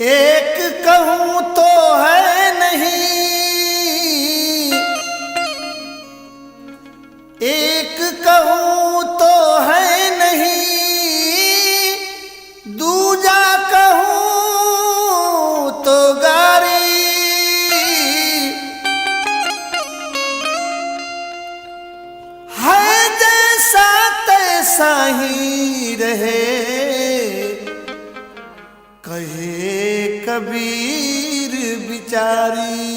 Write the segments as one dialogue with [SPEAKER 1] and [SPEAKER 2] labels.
[SPEAKER 1] एक कहूँ तो है नहीं, एक कहूँ तो है नहीं, दूजा कहूँ तो गारी। है जैसा तैसा ही रहे, कहे कबीर बिचारी।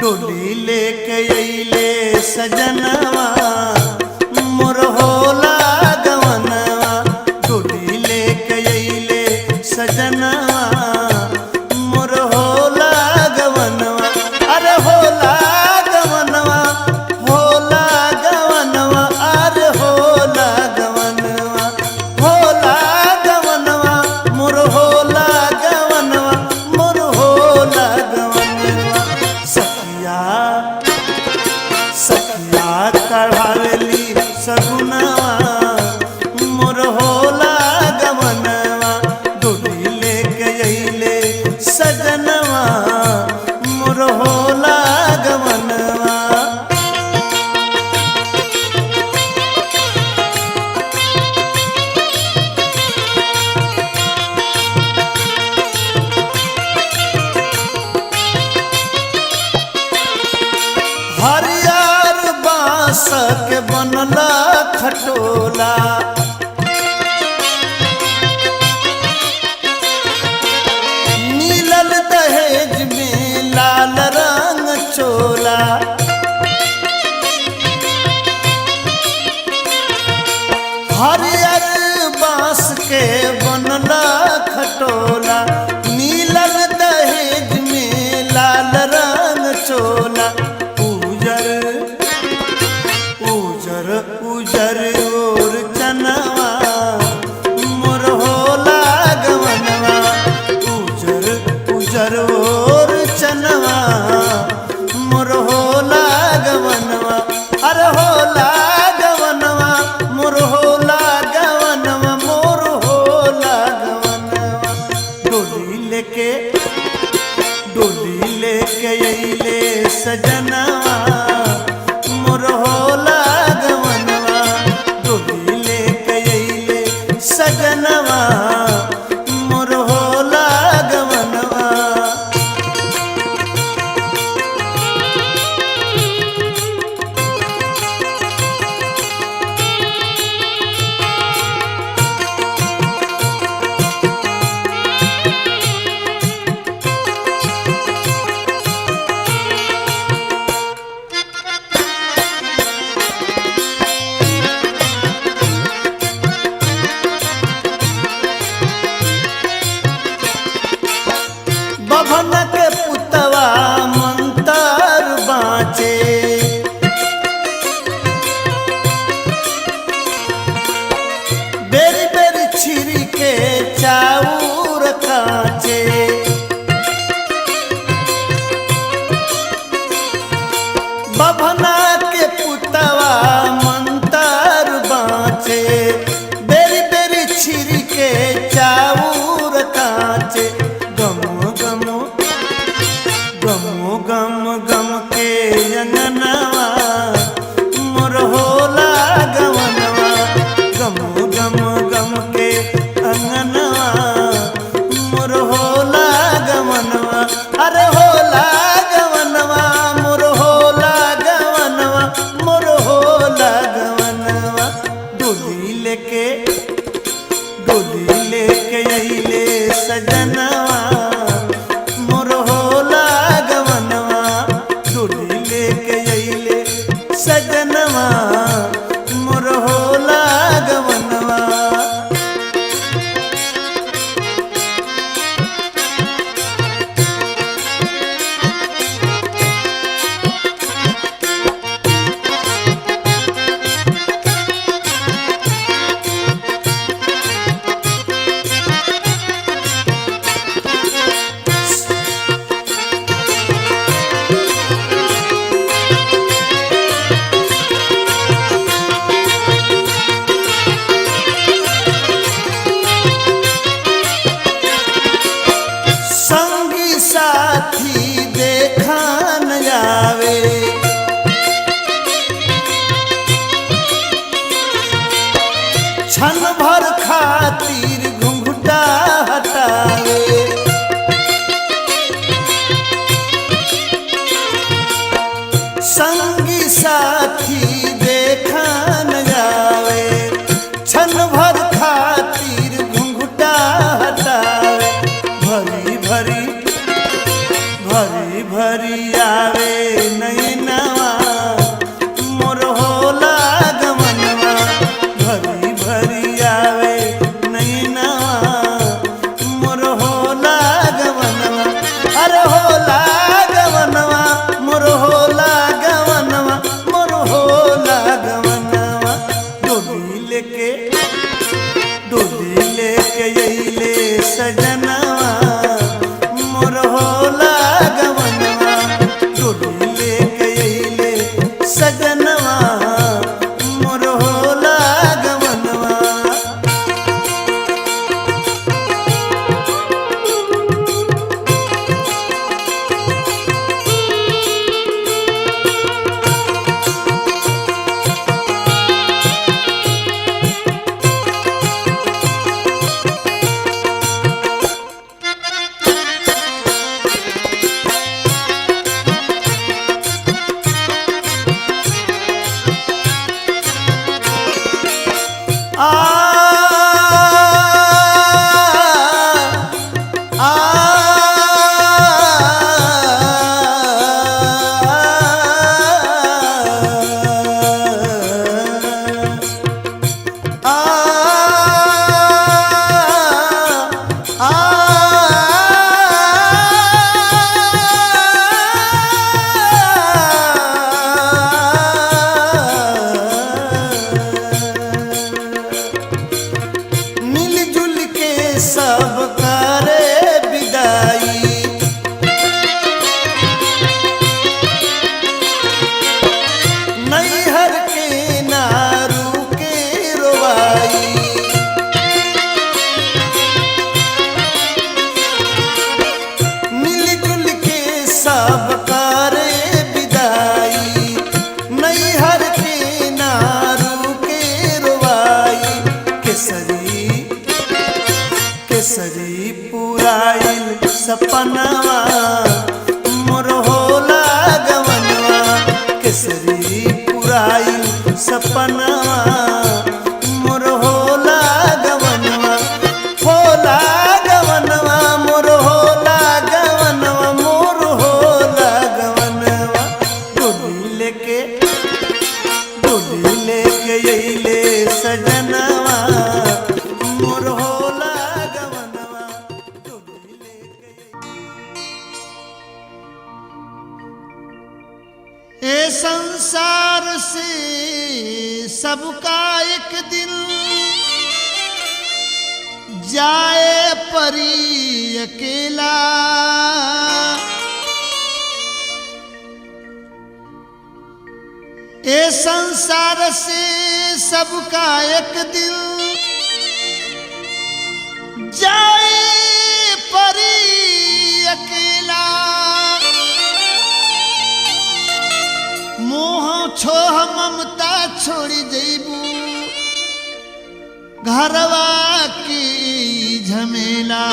[SPEAKER 1] डोली लेके अइले सजनवा, मोर होला गवनवा। डोली लेके अइले सजनवा, मोर होला गवनवा। अरे होला गवनवा, होला गवनवा, अरे होला गवनवा, होला गवनवा, मोर होला गवनवा, मोर होला गवनवा। सखिया कढ़ावेली सगुनवा, मोर होला गवनवा। डोली लेके अइले सजनवा, मोर होला गवनवा। हरियर बांस के बनला खटोला, मिलल दहेज में लाल रंग चोला। हरियर बांस के बनला खटोला, मिलल दहेज में लाल रंग चोला। उजर और चनवा, मोर होला गवनवा। उजर और चनवा, मोर होला गवनवा। अरे होला गवनवा, मोर होला गवनवा, मोर होला गवनवा। डोली लेके अइले सजनवा, मोर होला गवनवा। डोली लेके अइले सजनवा, मोर होला गवनवा। बभन के पुतवा मंतर बाँचे, बेरी बेरी छिरी के चाउर काचे। बभना के पुतवा मंतर बाँचे, बेरी बेरी छिरी के चाउर काचे। गम के अंगनवा, मोर होला गवनवा। गम के अंगनवा, मोर होला गवनवा। अरे होला गवनवा, मोर होला गवनवा, मोर होला गवनवा। डोली लेके अइले सजनवा, मोर होला गवनवा। डोली लेके अइले सजनवा, मोर होला गवनवा। क्षण भर खातिर घुंघटा हटावे संगी साथी देखा न जावे क्षण भर खातिर घुंघटा हटावे भरी भरी भरी भरी आवे नैनवा मोर होला गमनवा भरी भरी आवे नैनवा मोर होला गमनवा अरे होला गमनवा मोर होला गमनवा मोर होला गमनवा डोली लेके अइले सजनवा मोर होला गमनवा डोली लेके अइले सजनवा मोर होला गमनवा मिलजुल के सब करे विदाई नैहर के नारू के रोवाई मिलजुल के सब करे विदाई नैहर के नारू के रोवाई केसरी पुराइल सपनवा मोर होला गमनवा केसरी पुराइल सपनवा मोर होला गमनवा होला गमनवा मोर होला गमनवा मोर होला गमनवा डोली लेके अइले सजनवा मोर होला गमनवा डोली लेके ए संसार से सबका एक दिन जाए परी अकेला ए संसार से सबका एक दिन जाए परी अकेला मोह छोह ममता छोड़ी जैबू घरवा की झमेला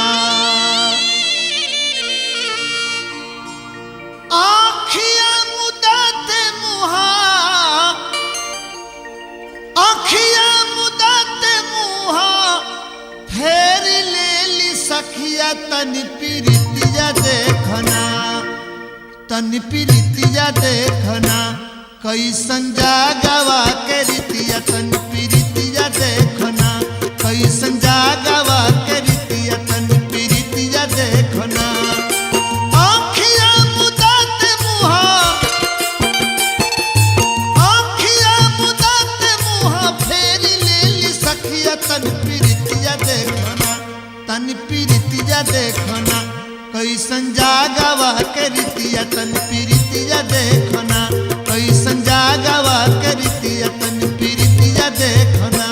[SPEAKER 1] आखिया मुदाते मुहा आखिया मुदाते मुहा फेर लेली सखिया तनि प्रीतिया देखना तनि प्रीतिया देखना कैसन जागवा के रीतिया तनि प्रीतिया देखना कैसन जागवा के रीतिया तनि प्रीतिया देखना आखिया मुदाते मुहा आखिया मुदाते मुहा फेर लेली सखिया तनि प्रीतिया देखना तनि प्रीतिया देखना कैसन जागवा के रीतिया तनि प्रीतिया देखना कैसन जागवा के रीतिया तनि प्रीतिया देखना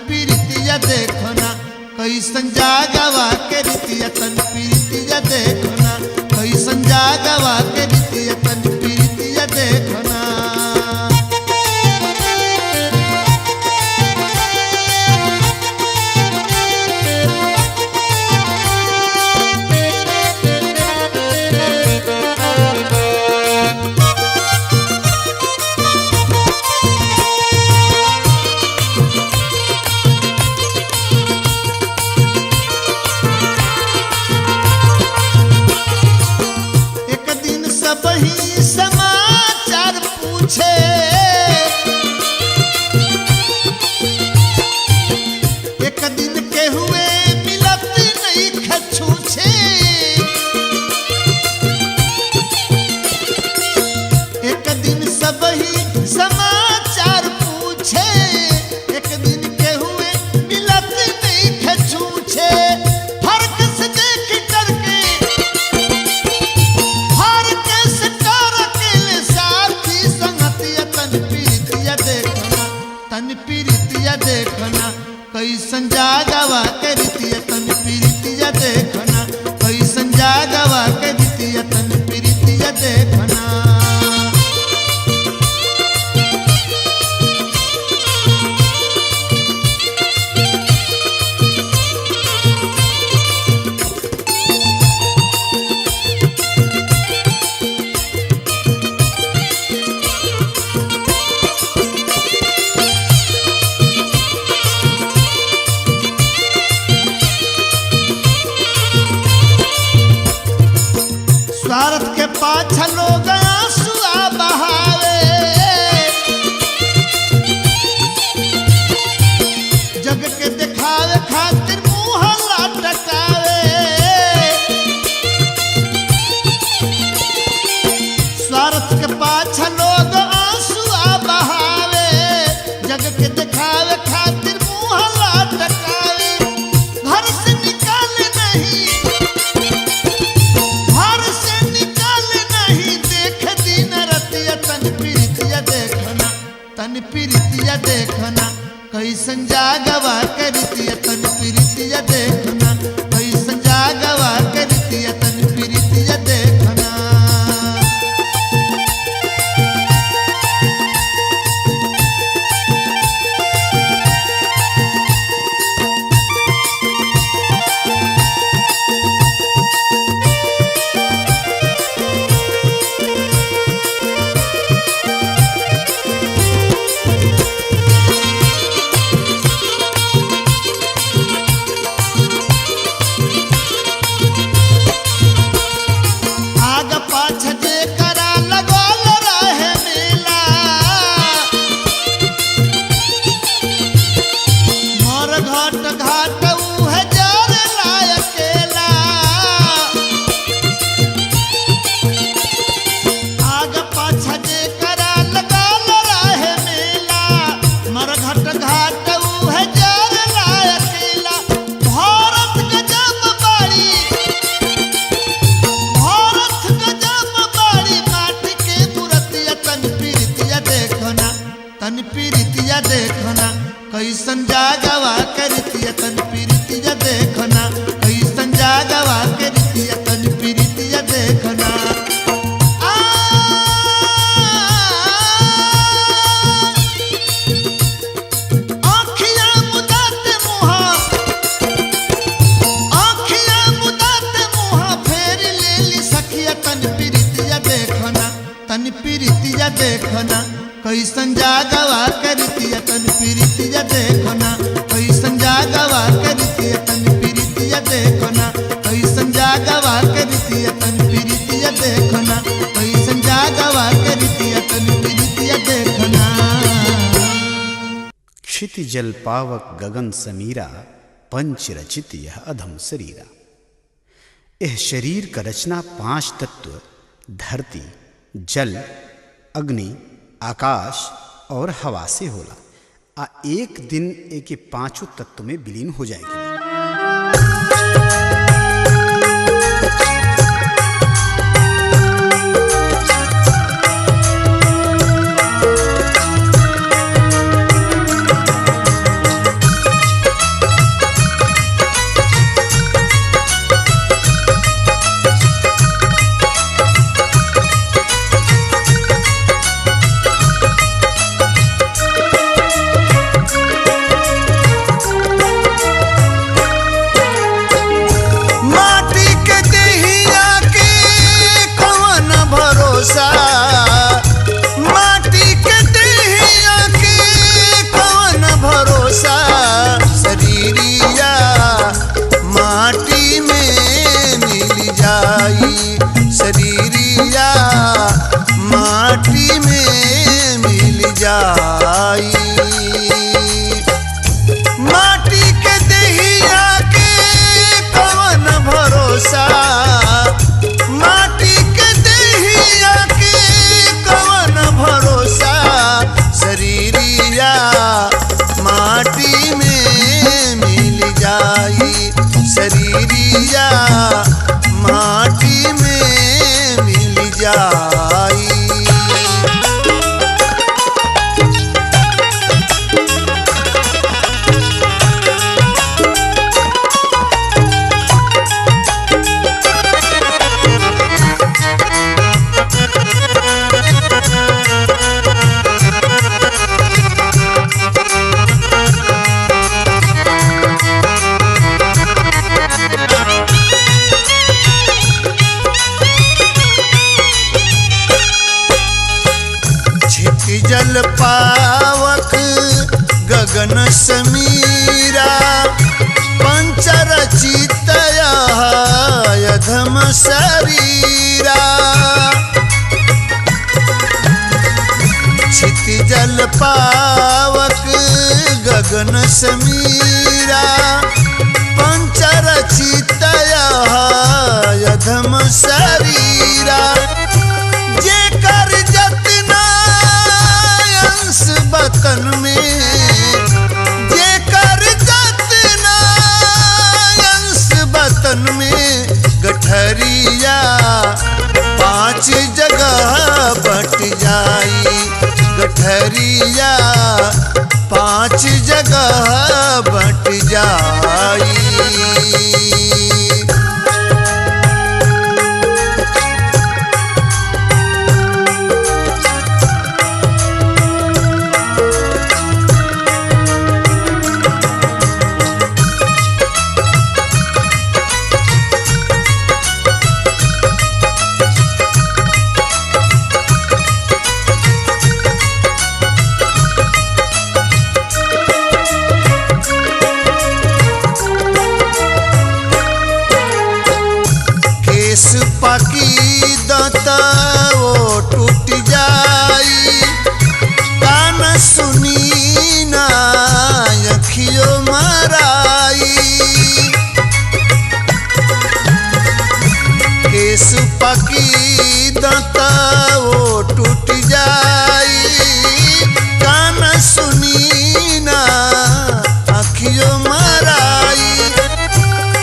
[SPEAKER 1] पीरितिया देखो ना कैसन जागवा के रीतिया तन पीरितिया देखो ना कैसन जागवा के रीतिया तन पीरितिया देखो ना। सबही समाचार पूछे एक दिन के हुए मिलत नहीं खछूछे एक दिन सबही समाचार पूछे एक दिन के हुए मिलत नहीं खछूछे फर्क से देख करके तन पीरितिया देखना कैसन जागवा के रीतिया तन पीरितिया देखना कैसन जागवा के रीतिया तन पीरितिया देखना। स्वार्थ के पाछा लोग आंसुआ बहावे जग के दिखावे खातिर मुंह लटकावे स्वार्थ के पाछा लोग आंसुआ बहावे जग के दिखावे खातिर मुंह लटकावे घर से निकाले नहीं तन पीरितिया देखना कैसन जागवा के रीतिया तन पीरितिया देखना कैसन जागवा के रीतिया तन पीरितिया देखना। तन पीरितिया देखना कैसन जागवा के रीतिया तन पीरितिया देखना कैसन जागवा के रीतिया तन पीरितिया देखना। आँखियाँ मुदाते मुँहा फेर लेली सखिया तन पीरितिया देखना कैसन जागवा के रीतिया तन पीरितिया देखना कैसन जागवा के रीतिया तन पीरितिया देखना कैसन जागवा के रीतिया तन पीरितिया देखना कैसन जागवा के रीतिया तन पीरितिया देखना।
[SPEAKER 2] क्षितिजल पावक गगन समीरा पंच रचित यह अधम शरीरा। यह शरीर का रचना 5 तत्व धरती जल अग्नि आकाश और हवा से होला आ एक दिन एक 5 तत्व में विलीन हो जाएगी।
[SPEAKER 1] जाई, शरीरिया माटी में मिल जाई। जल पावक गगन समीरा, पंचरचित अधम शरीरा। क्षिति जल पावक गगन समीरा, पंचरचित अधम शरीरा। जेकर जतना अंश बतन में, जेकर जतना अंश बतन में, गठरिया 5 जगह बट जाई, गठरिया 5 जगह बट जाई। पाकी दाता वो टूट जाई, कान सुनी ना अखियों मराई। केस पाकी दाता वो टूट जाई, कान सुनी ना अखियों मराई।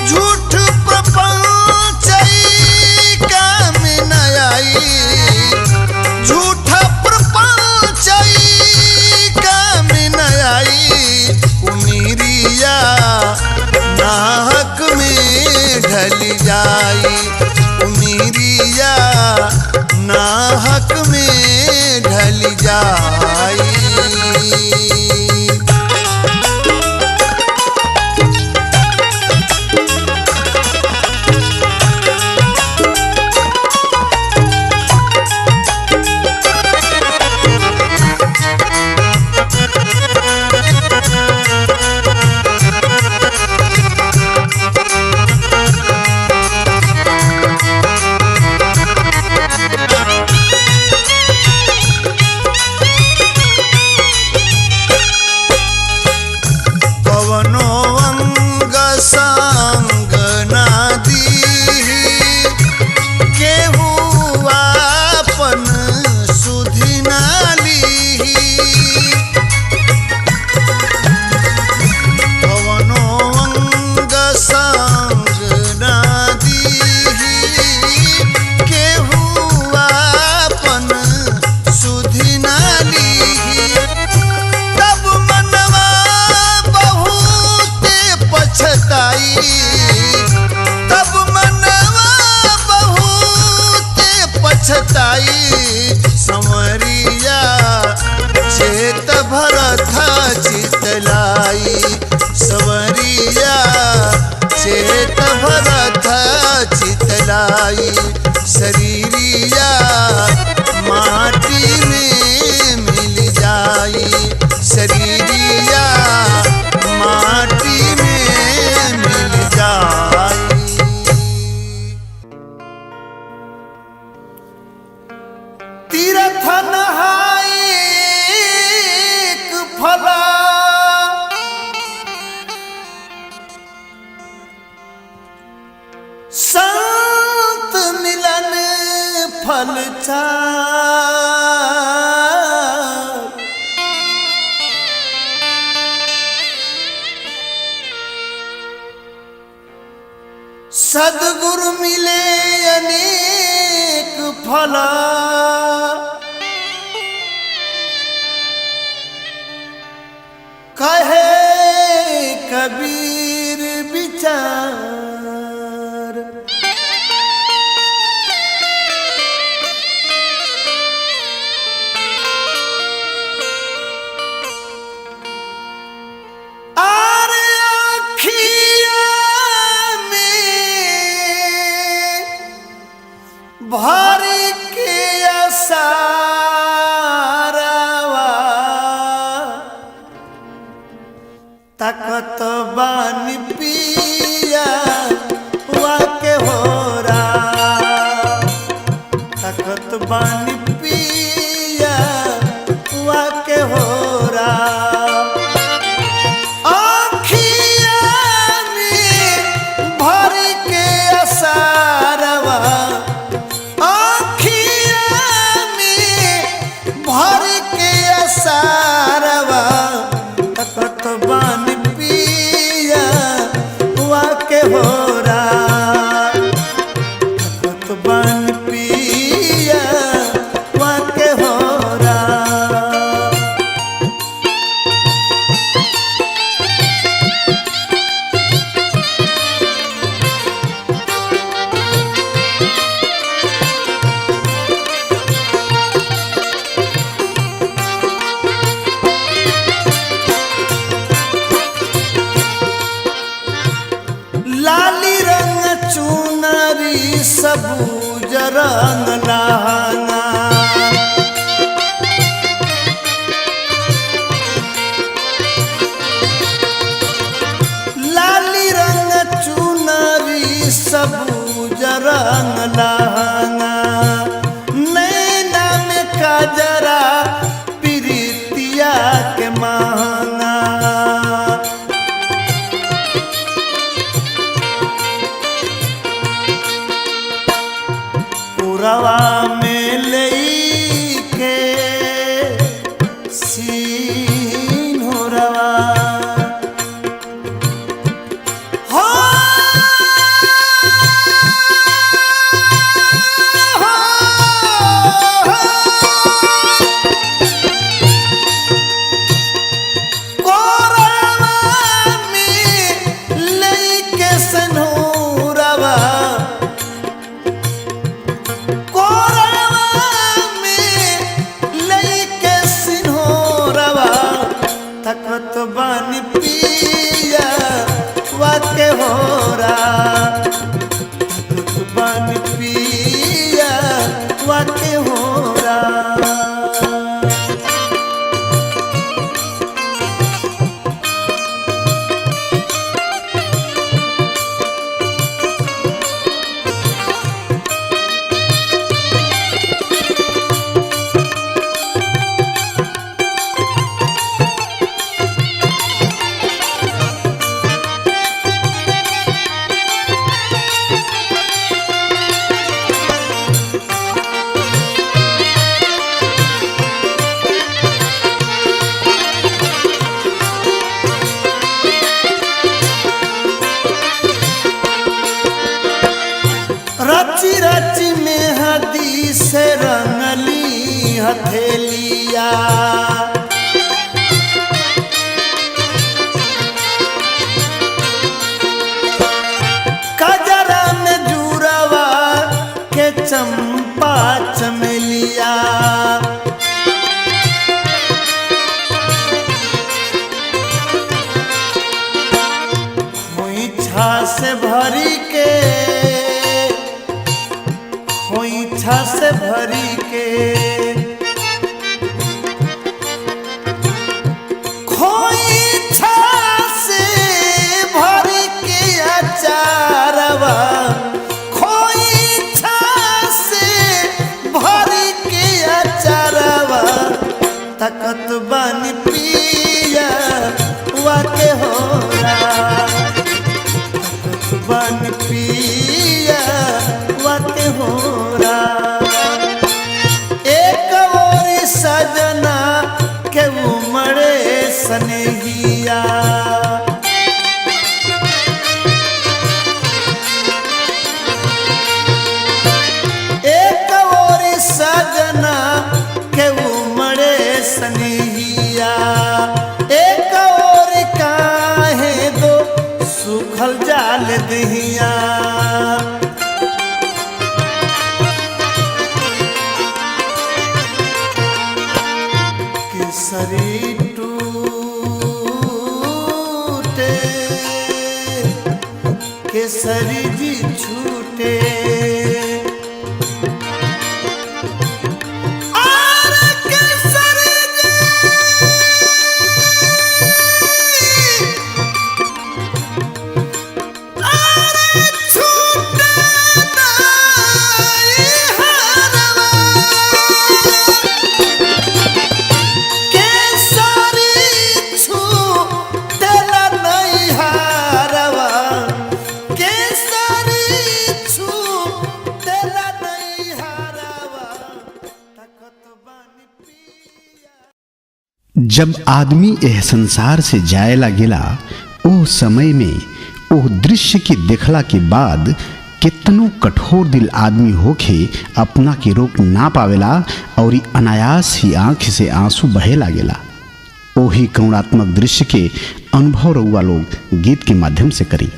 [SPEAKER 1] झूठ झूठा प्रपंच काम न आई, उमीरिया नाहक में ढल जाई, उमीरिया नाहक में ढल जाई। संवरिया चेत भरत चितलाई, संवरिया चेत भरत चितलाई। शरीरिया माटी में मिल जाई, शरीरिया माटी में मिल जाई। तीर्थ नहाई फला, संत मिलन फल चार। सद्गुरु मिले अनेक फला, कहे कबीर विचार। आरे आँखिया में भारी के असारवा, तकत बानी पिया वाके होरा, तकत बानी पिया वाके होरा। आँखिया में भर के असारवा, आँखिया में भर के असारवा, तकत बानी पिया वाके होरा, तकत बानी पिया वाके होरा। लाली रंग चुनरी सबूज रंग लहंगा, लाली रंग चुनरी सबूज रंग लहंगा, नैना में काजरा प्रीतिया के महंगा। पुरवा में लेके सीन हो रवा, हो कोरवा में लेके सनूरवा, कोरवा में लेके सिन्होरवा, तकत बानी पिया वाके होरा, तकत बानी पिया वाके होरा। रची रची मेहदी से रंगली हथेलिया, कजरा में जुरवा के चंपा चमेलिया, खोइछा से भरी के, खोइछा से भरी के, खोइछा से भरी के अचारवा, खोइछा से भरी के अचारवा, तकत बानी पिया वाके होरा, तकत बानी पिया वाके होरा। एक सुखल जाल दहिया केसरी टूटे केसरी जी छूटे
[SPEAKER 2] जब आदमी एह संसार से जायला गिला ओ समय में ओ दृश्य के देखला के बाद कितनो कठोर दिल आदमी होके अपना के रोक ना पावेला और अनायास ही आंख से आंसू बहे लागेला। ओही करुणात्मक दृश्य के अनुभव रउआ लोग गीत के माध्यम से करी।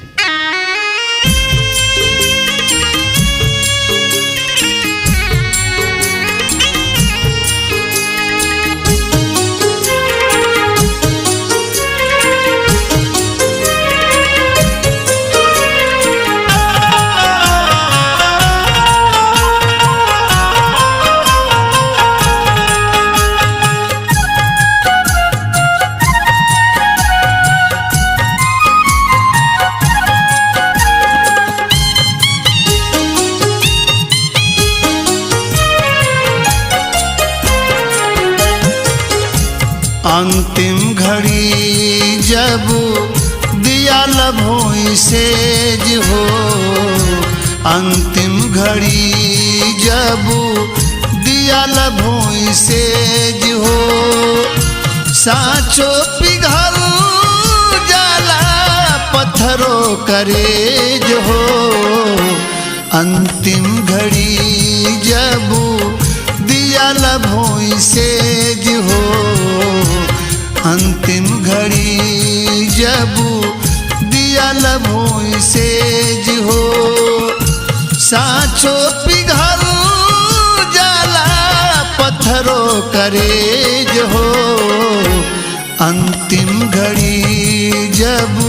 [SPEAKER 1] अंतिम घड़ी जब दिया लभोई सेज हो अंतिम घड़ी जब दिया लभोई सेज हो साचो पिघल जाला पत्थरों करेज हो अंतिम घड़ी जब दिया लभोई सेज हो अंतिम घड़ी जब दिया लभोई सेज हो साचो पिघल जाला पत्थरों करेज हो अंतिम घड़ी जब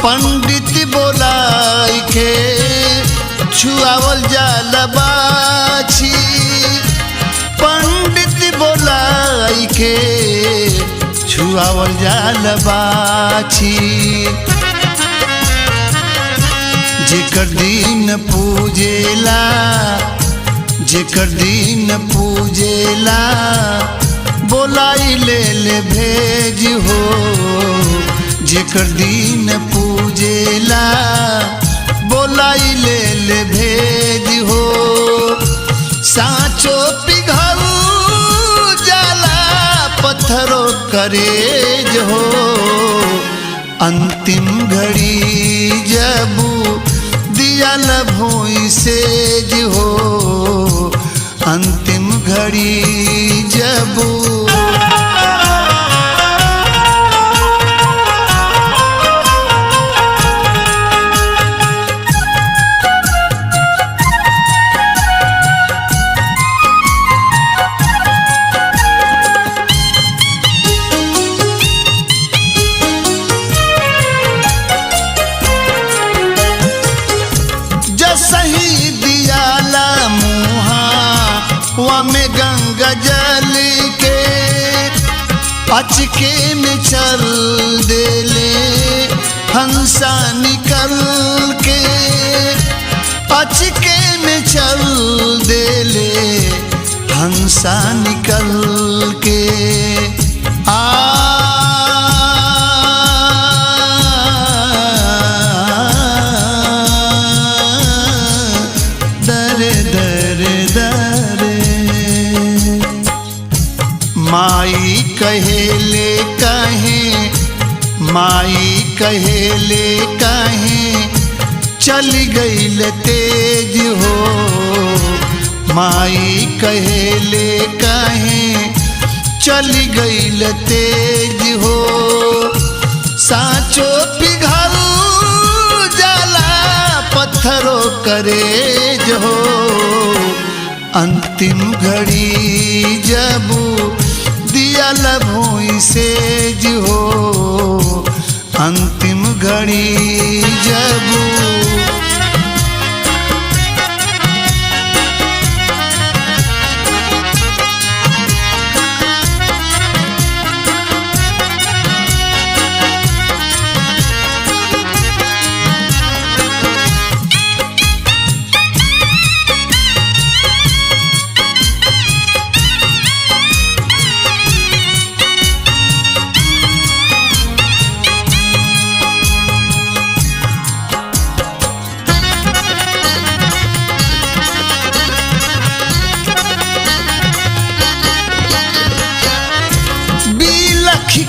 [SPEAKER 1] पंडित बोलाई के छुआवल जाल बाछी पंडित बोलाई के छुआवल जाल बाछी जेकर दिन पूजेला जेकर दिन पूजेला बोलाई ले ले भेज हो जेकर दिन पूजेला बोलाई ले ले भेज हो साचो पिघल जाला पत्थरों करेज हो अंतिम घड़ी जब दिया लभोई सेज हो अंतिम घड़ी जब में गंगा जल के अचके में चल हंसा निकल के अचके में चल देले हंसा निकल के दरे दरे दरे माई कहेले काहे माई कहेले काहे चली गईल तेज हो माई कहेले काहे चली गईल तेज हो साँचो पिघल जाला पत्थरों करेज हो अंतिम घड़ी जब दिया लभोई सेज हो अंतिम घड़ी जब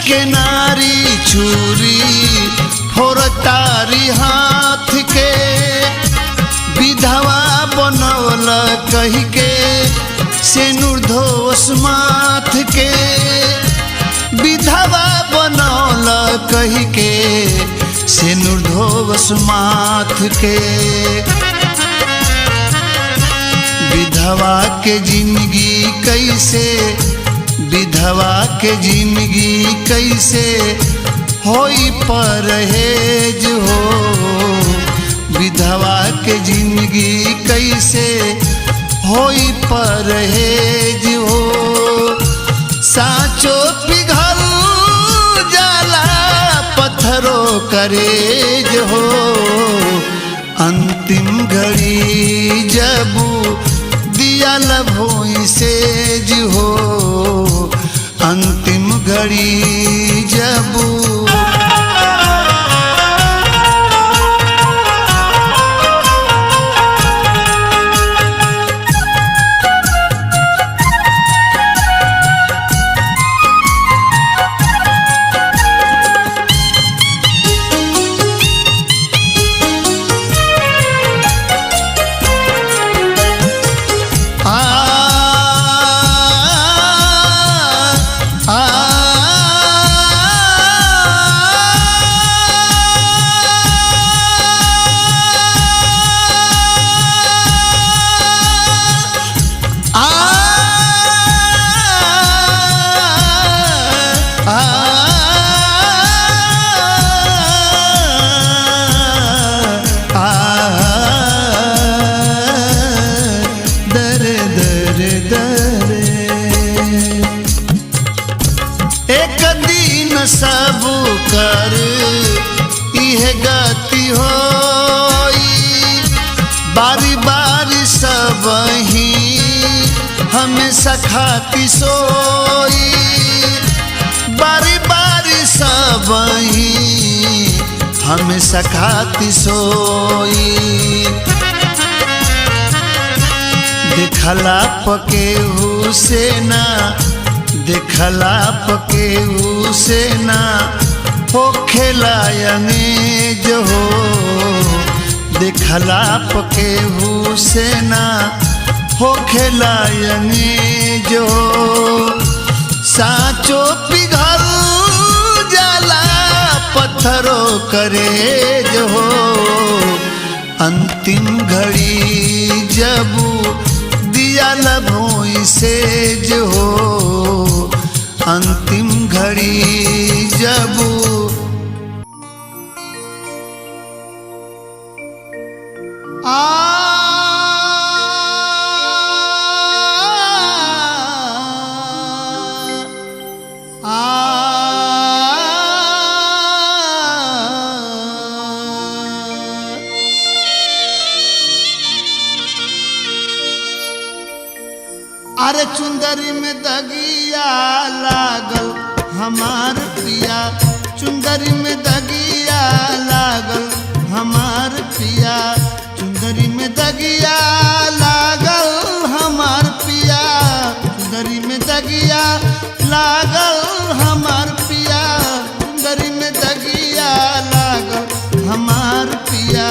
[SPEAKER 1] के नारी छुरी फोरतारी हाथ के विधवा बनौल कही के सिनुर धोस माथ के विधवा बनौल कही के सिनुर धोस माथ के विधवा के जिंदगी कैसे विधवा के जिंदगी कैसे होई परहेज हो विधवा के जिंदगी कैसे होई परहेज हो साँचो पिघल जाला पत्थरों करेज हो अंतिम घड़ी जब दिया लभोई सेज हो अंतिम घड़ी जब सब कर इह गति होई बारी बारी सब ही हमेशा खाती सोई बारी बारी सब ही हमेशा खाती सोई दिखला पके हुसेना दिखला पके हुसेना हो खेलायने जो हो दिखला पके हुसेना हो खेलायने जो साँचो पिघल जाला पत्थरों करे जो हो अंतिम घड़ी जब दिया लभोई से जो हो अंतिम घड़ी जब चुंदरी में दगिया लागल हमार पिया, चुंदरी में दगिया लागल हमार पिया, चुंदरी में दगिया लागल हमार पिया, चुंदरी में दगिया लागल हमार पिया, चुंदरी में दगिया लागल हमार पिया,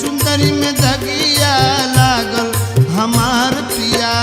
[SPEAKER 1] चुंदरी में दगिया लागल हमार पिया।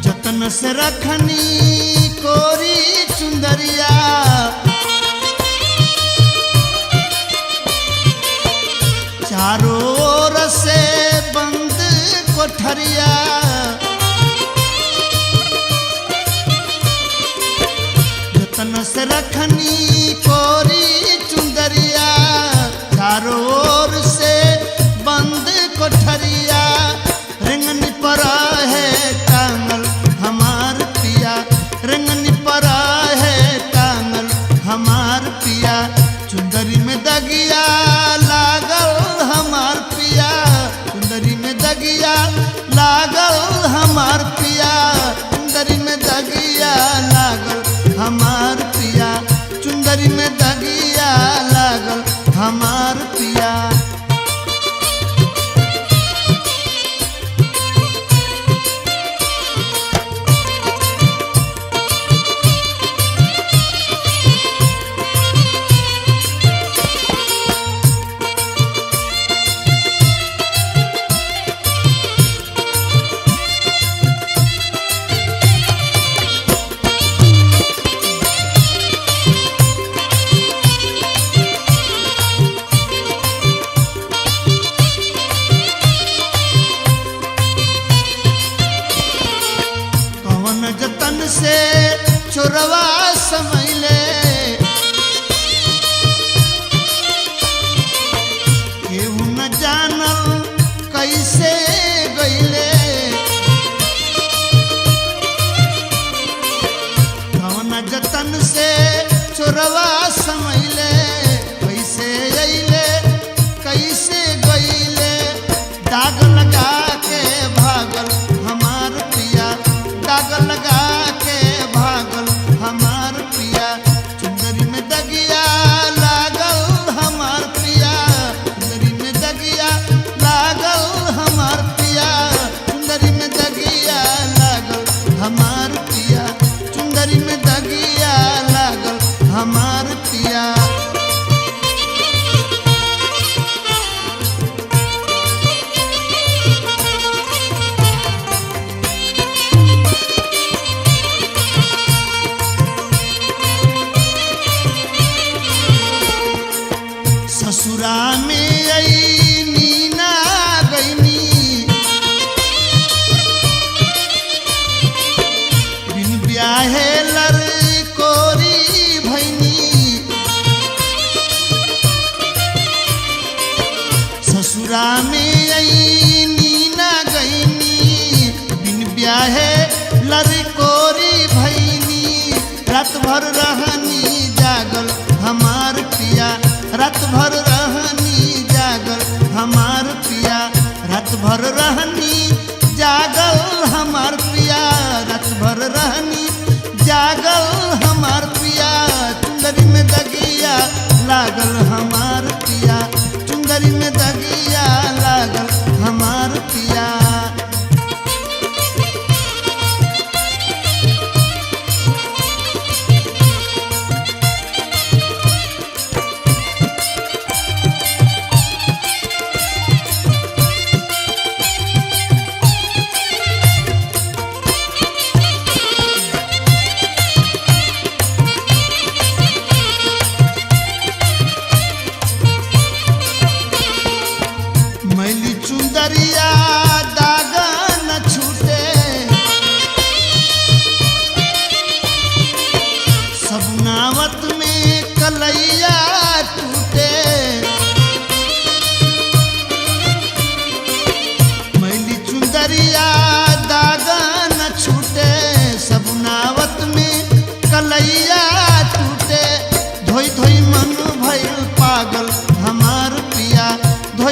[SPEAKER 1] जतन से रखनी कोरी चुंदरिया, चारों ओर से बंद कोठरिया, जतन से रखनी कोरी चुंदरिया, चारों ओर से बंद कोठरिया, रेंगनी पर है टांगल हमार पिया, रेंगनी पर है टांगल हमार पिया, चुंदरी में दगिया लागल हमार पिया, चुंदरी में दगिया लागल हमार पिया, चुंदरी में दगिया लागल हमार पिया, चुंदरी में दगिया लागल हमार पिया। जतन से चोरवा समैले, केहू न जानल कैसे गईले, कौन जतन से चोरवा समैले, कैसे अइले कैसे गईले, दाग लगा के भागल हमार पिया, दाग लगा के भागल हमार पिया, चुंदरी में दगिया लागल हमार पिया, चुंदरी में दगिया लागल हमार पिया, चुंदरी में दगिया लागल हमार पिया, चुंदरी में दगिया लागल हमार पिया। ससुरा में अईनी ना गईनी, बिन ब्याहे लड़कोरी भईनी, ससुरा में अईनी ना गईनी, बिन ब्याहे लड़कोरी भईनी, रात भर रहनी जागल हमार पिया, रात भर रहनी जागल हमार पिया, रात भर रहनी जागल हमार पिया, रात भर रहनी जागल हमार पिया, चुंदरी में दगिया लागल हमार पिया, चुंदरी में दगिया लागल हमार पिया।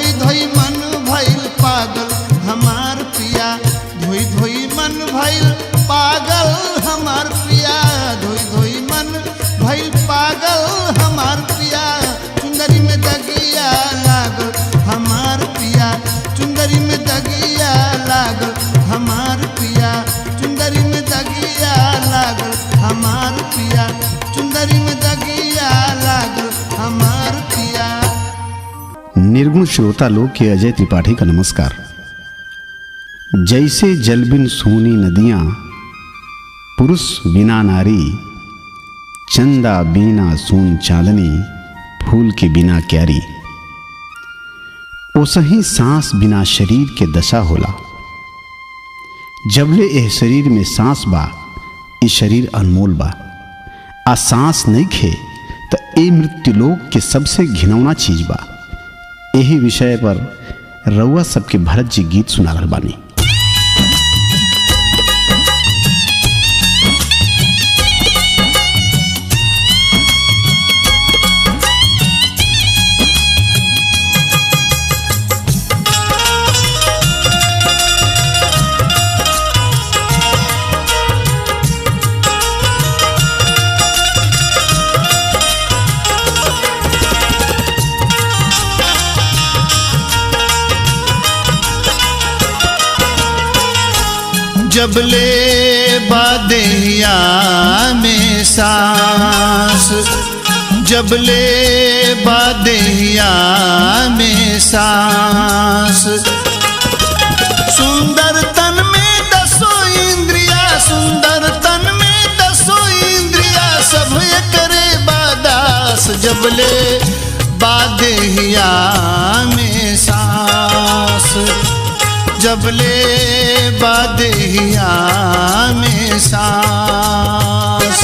[SPEAKER 1] धोई धोई मन भइल पागल हमार पिया, धोई धोई मन भइल पागल हमार पिया, धोई धोई मन भइल पागल हमार पिया, चुंदरी में दगिया लागल हमार पिया, चुंदरी में दगिया लागल हमार पिया, चुंदरी में दगिया लागल हमार पिया, चुंदरी में दगिया लागल हमार पिया।
[SPEAKER 2] निर्गुण श्रोता लोग के अजय त्रिपाठी का नमस्कार। जैसे जल बिन सूनी नदियाँ, पुरुष बिना नारी, चंदा बिना सून चांदनी, फूल के बिना क्यारी, ओसही सांस बिना शरीर के दशा होला। जबले एह शरीर में सांस बा, ई शरीर अनमोल बा। आ सांस नहीं खे तो ए मृत्युलोक के सबसे घिनौना चीज बा। यही विषय पर रउआ सबके भरत जी गीत सुना रहल बानी।
[SPEAKER 1] जबले बादेहिया में सांस, जबले बादेहिया में सांस, सुंदर तन में दसो इंद्रिया, सुंदर तन में दसो इंद्रिया, सब करे बादास। जबले बादेहिया में सांस, जबले बादेहिया में सांस।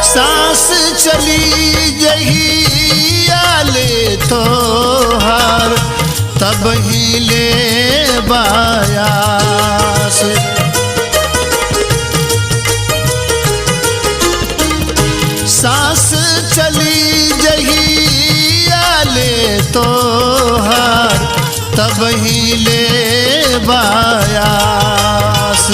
[SPEAKER 1] सांस चली जही आले तो हार, तब ही ले बायास। सांस चली जही आले तो हार, तब ही ले बायास।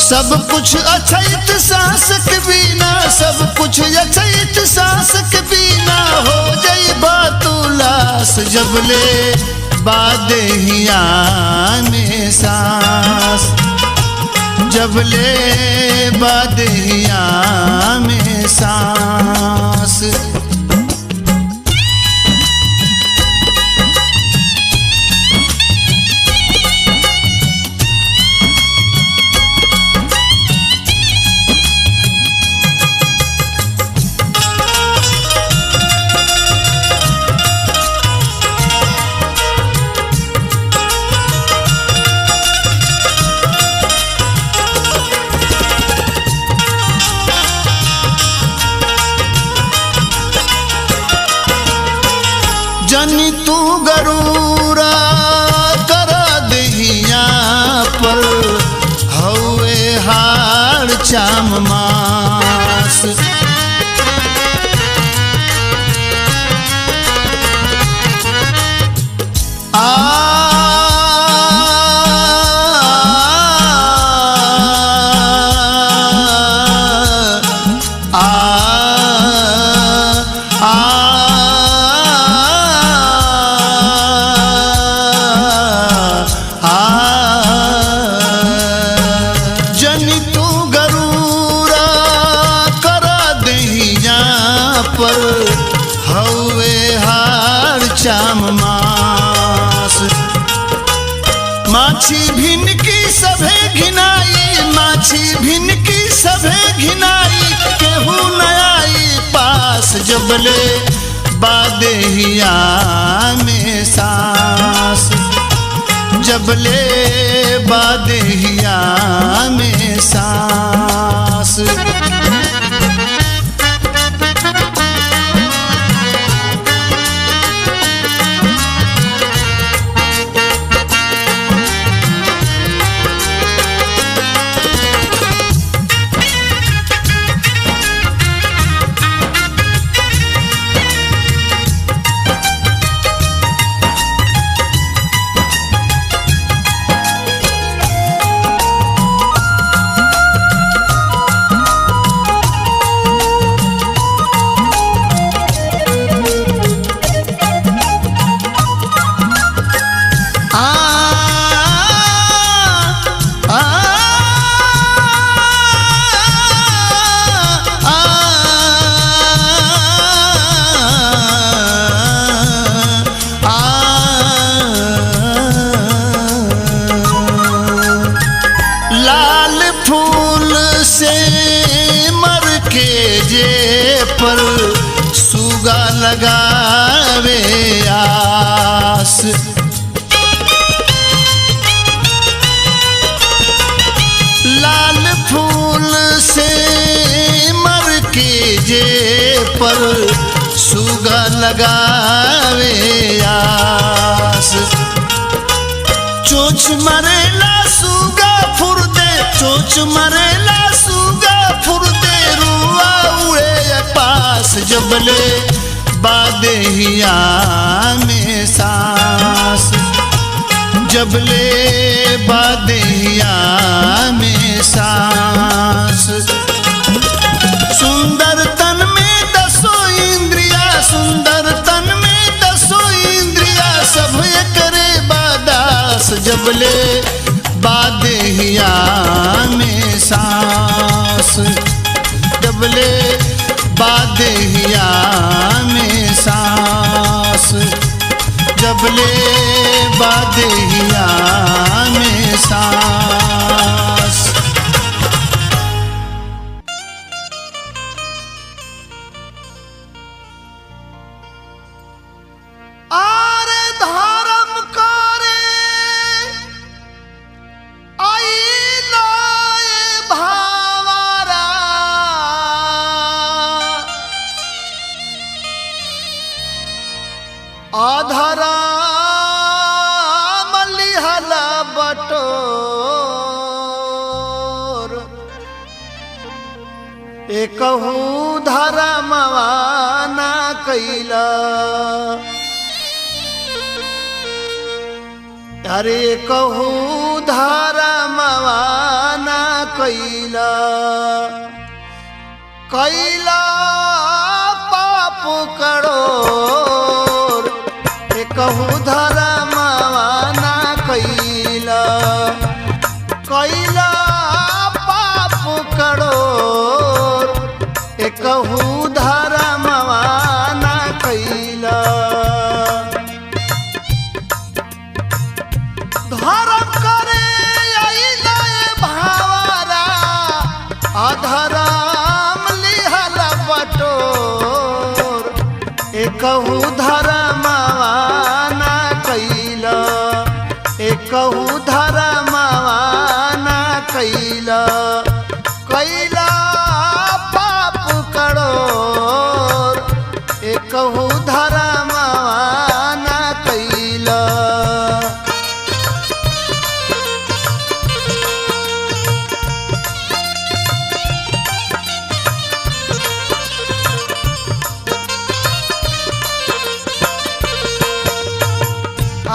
[SPEAKER 1] सब कुछ अछैत सांस के बिना, सब कुछ अछैत सांस के बिना, हो जाई बातुलास। जबले बादेहिया में सांस, जबले बादेहिया में सांस। जनी तू गरूरा करा दहिया पर, हवे हार चाम मास। जनी तू गरूरा करा जबले बादेहिया में सांस, जबले बादेहिया में सांस। पर सुगा लगावे आस, लाल फूल से मर के जे पर सुगा लगावे आस। चोच मरेला सुगा फुरदे, चोच मरेला सुगा फुरदे, रुआ उड़े पास। जबले बादेहिया में सांस, जबले बादेहिया में सांस। सुंदर तन में दसों इंद्रिया, सुंदर तन में दसों इंद्रिया, सब करे बादास। जबले बादेहिया में सांस, जबले बादेहिया में सांस, जबले बादेहिया में सांस। आरे धर्म करे आईला भावरा, आधरा मलिहला बटोर। एकहू धर्मवा ना कैला, अरे कहू धर्मवा ना कैला, कैला पाप करोर। कहू धर्मवा ना कैला, कैला पाप करोर। कहू धर्मवा ना कैला। धर्म करे आईला भावरा, अधर्म लिहला बटोर। एकहू धर्मवा ना कैला, एकहू धर्मवा ना कैला, कैला पाप करोर। एकहू धर्मवा ना कैला।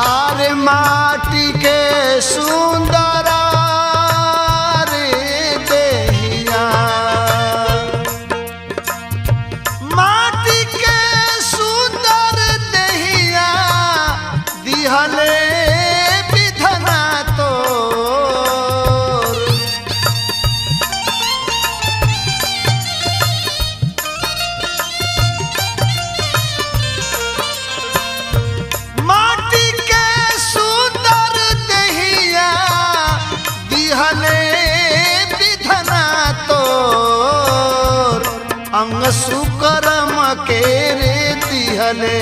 [SPEAKER 1] आरे माटी के सुंदरा रे देहिया, माटी के सुंदर देहिया, दिहले विधना तोर। माटी के सुंदर देहिया, दिहले विधना तोर। अंग सुकर्म के दिहले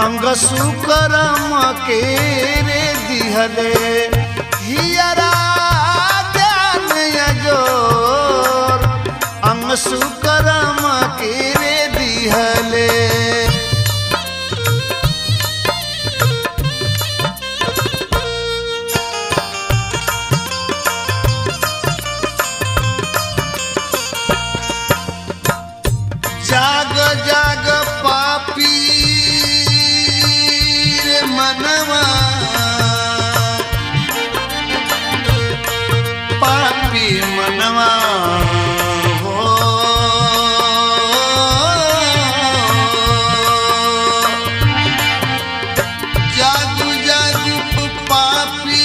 [SPEAKER 1] अंग सुकरम के रे दिहले हियरा ज्ञान अजोर अंग सुकरम के रे दिहले जाग जाग पापी रे मनवा पापी मनवा हो जागु जागु पापी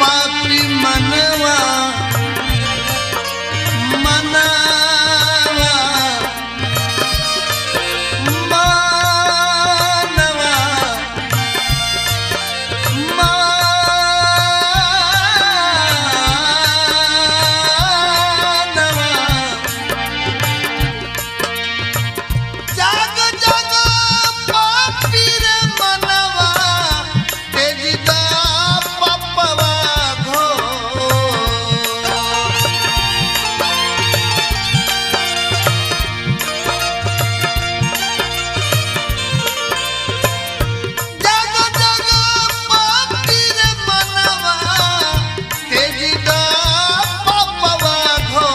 [SPEAKER 1] पापी मनवा मनवा मानवा मानवा जाग जाग पापी रे मनवा तेजिदा पपवा घो जाग जाग पापी रे मनवा तेजिदा पपवा घो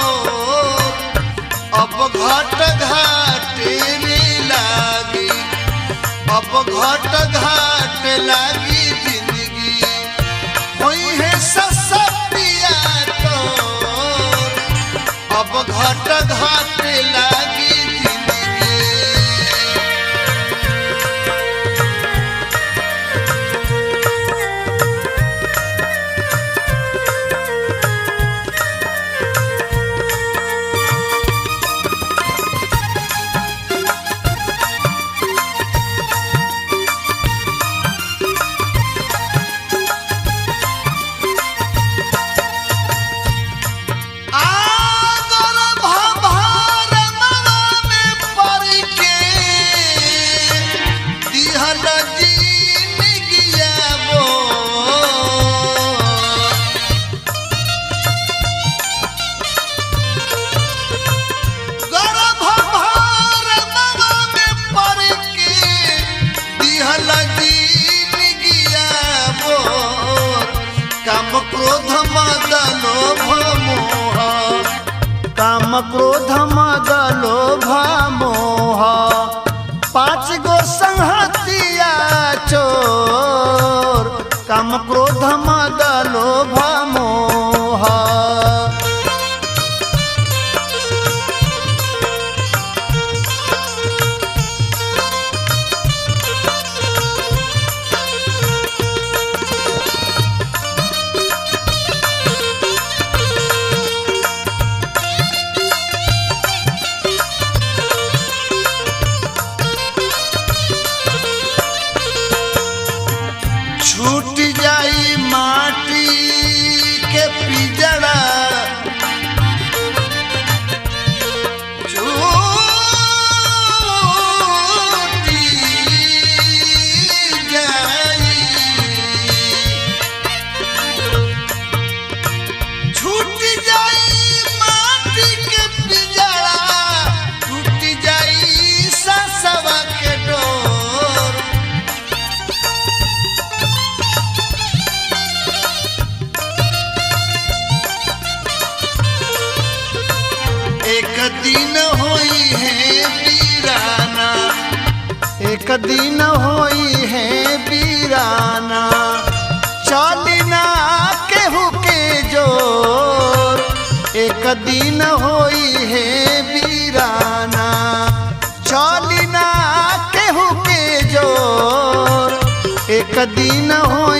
[SPEAKER 1] अब घाट घाटे में लागी अब घाट घाट लागी जिंदगी होई है ससपिया तो अब घाट घाट लागी जिंदगी आगर भभार मवा में पड़ के दिहल जिंदगिया वो गर्भ भार मवा में पड़ के दिहल जिंदगिया वो काम क्रोध मद लोभ मोह काम क्रोध मद लोभ मोह पांच गो संहतिया चोर काम क्रोध मद लोभ मोह छूट जाई माटी के पिजड़ा छूटी जाई छूट जाई माटी के पिजड़ा छूट जाई ससवा के डोर एक दिन होई है वीराना एक दिन होई है वीराना चलना केहू के जोर एक दिन होई है वीराना चलना केहू के जोर एक दिन हो